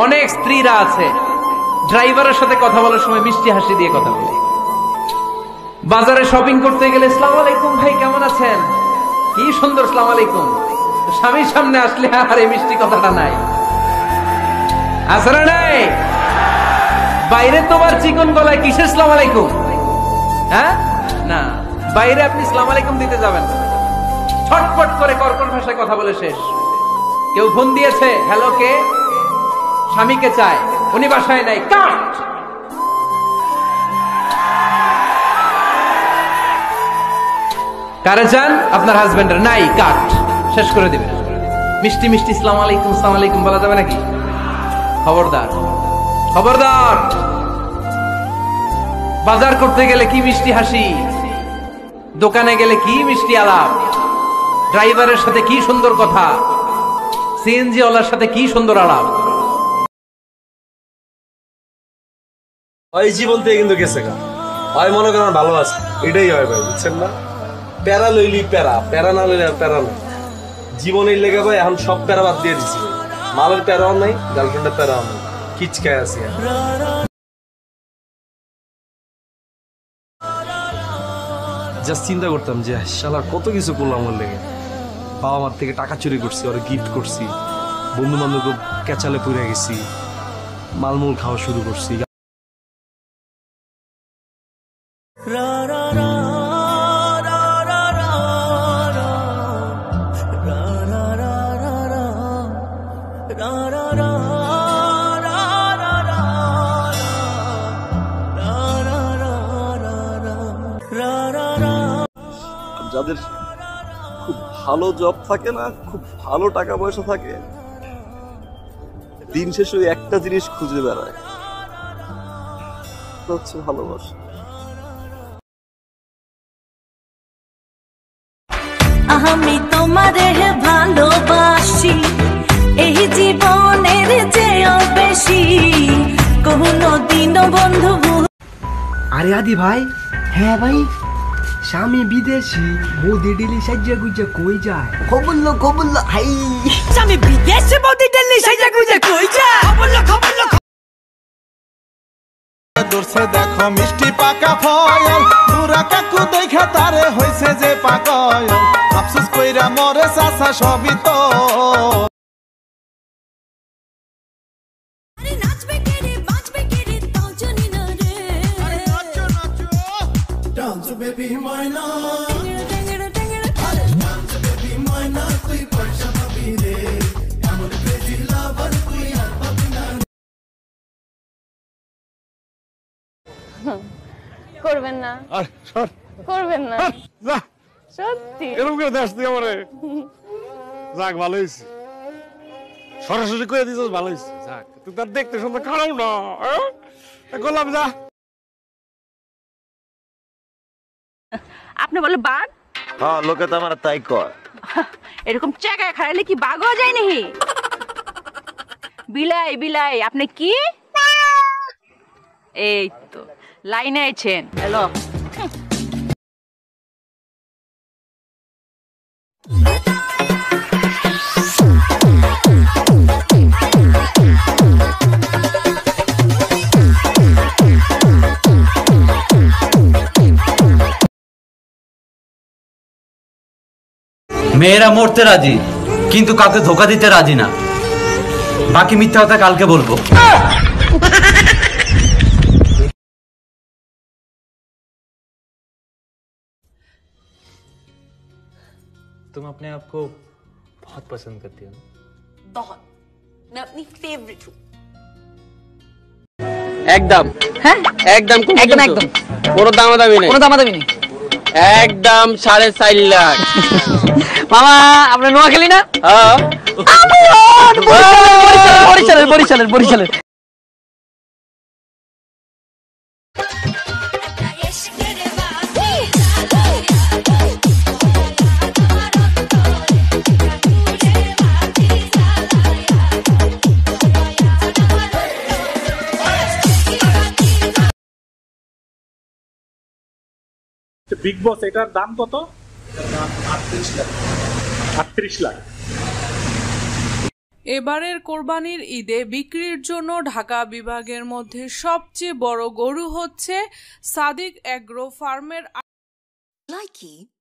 অনেক স্ত্রীরা আছে ড্রাইভারের সাথে কথা বলার সময় মিষ্টি হাসি দিয়ে কথা বলে। বাজারে শপিং করতে গেলে আসসালামু আলাইকুম ভাই কেমন আছেন, কি সুন্দর আসসালামু আলাইকুম। স্বামীর সামনে আসলে আর এই মিষ্টি কথাটা নাই, আসলে নাই। বাইরে তোমার চিকন গলায় কিসের আসসালামু আলাইকুম, হ্যাঁ না, বাইরে আপনি আসসালামু আলাইকুম দিতে যাবেন না, ছটফট করে কর্কশ ভাষায় কথা বলে শেষ। কেউ ফোন দিয়েছে, হ্যালো কে, স্বামীকে চায়, উনি বাসায় নাই, কাট। কারে চান, আপনার হাজবেন্ডের নাই, কাট, শেষ করে দিবেন। মিষ্টি মিষ্টি আসসালামু আলাইকুম আসসালামু আলাইকুম বলা যাবে নাকি? খবরদার খবরদার। বাজার করতে গেলে কি মিষ্টি হাসি, দোকানে গেলে কি মিষ্টি আলাপ, ড্রাইভারের সাথে কি সুন্দর কথা, সিএনজি ওয়ালার সাথে কি সুন্দর আলাপ। ওই জীবন থেকে কিন্তু গেছে গা, হয় মনে করেন ভালো আছে, এটাই হয় ভাই, বুঝছেন না? প্যারা লইলি প্যারা, প্যারা না লইলে আর প্যারা নাই। জীবনের লেগে ভাই এখন সব প্যারা বাদ দিয়ে দিছি ভাই। মালের প্যারাও নাই, গার্লফ্রেন্ডের প্যারাও নাই, কিচকায় আছি। জাস্ট চিন্তা করতাম যে শালা কত কিছু করলাম ওর লেগে। বাবা মার থেকে টাকা চুরি করছি, ওরা গিফট করছি, বন্ধু বান্ধব ক্যাচালে পড়ে গেছি, মালমূল খাওয়া শুরু করছি। যাদের খুব ভালো জব থাকে না, খুব ভালো টাকা পয়সা থাকে, দিন শেষে ওই একটা জিনিস খুঁজে বেড়ায়, হচ্ছে ভালোবাসা। আমি তোমারে ভালোবাসি, এই জীবনের চেয়েও বেশি, কোনদিনও বন্ধু। আরে আদি ভাই, হ্যাঁ ভাই, স্বামী বিদেশি, বৌদি দিল্লি সাজ্জা গুজা কই যায়, খবরলো হাই। স্বামী বিদেশে, বৌদি দিল্লি সাজ্জা গুজা কই যায়, খবরলো। দূরছে দেখো মিষ্টি পাকা ফল, পুরা কাকু দেখা তারে হইছে যে পাগল, আফসোস কইরা মরে চাচা সবই তো। Baby, why not? Baby, why not? তুই পয়সা পাবি রে, এমন crazy lover তুই আর পাবি না। করবেন না, আর সর, করবেন না, যা, সত্যি এরকম করে দেশ দিয়ে আমারে। যাক, ভালো হয়েছে, সরাসরি করে দিছিস, ভালো হয়েছে। যাক, তুই তার দেখতে সুন্দর, খারাপ না, গোলাম যা। আপনি বলে বাঘ? হ্যাঁ, লোকে তো আমার তাই কয়। এরকম চাকায় খাড়ালে কি বাঘ হয়ে যায় নাকি? বিলাই বিলাই, আপনি কি? এই তো লাইনে আছেন। হ্যালো, মেয়েরা মরতে রাজি, কিন্তু কাউকে ধোকা দিতে রাজি না। বাকি মিথ্যা কথা কালকে বলবো। तुम अपने आप को बहुत पसंद करती हो? बहुत, मैं अपनी फेवरेट हूँ। একদম, হ্যাঁ একদম, একদম একদম, কোনো দামাদামি নেই, কোনো দামাদামি নেই, একদম 4.5 লাখ। মামা আপনার নোয়াখালী না? হ্যাঁ, বরিশালের। বিগ বস, এটার দাম কত? 38 লাখ। 38 লাখ। এবারের কোরবানির ঈদে বিক্রির জন্য ঢাকা বিভাগের মধ্যে সবচেয়ে বড় গরু হচ্ছে সাদিক এগ্রো ফার্মের। Likey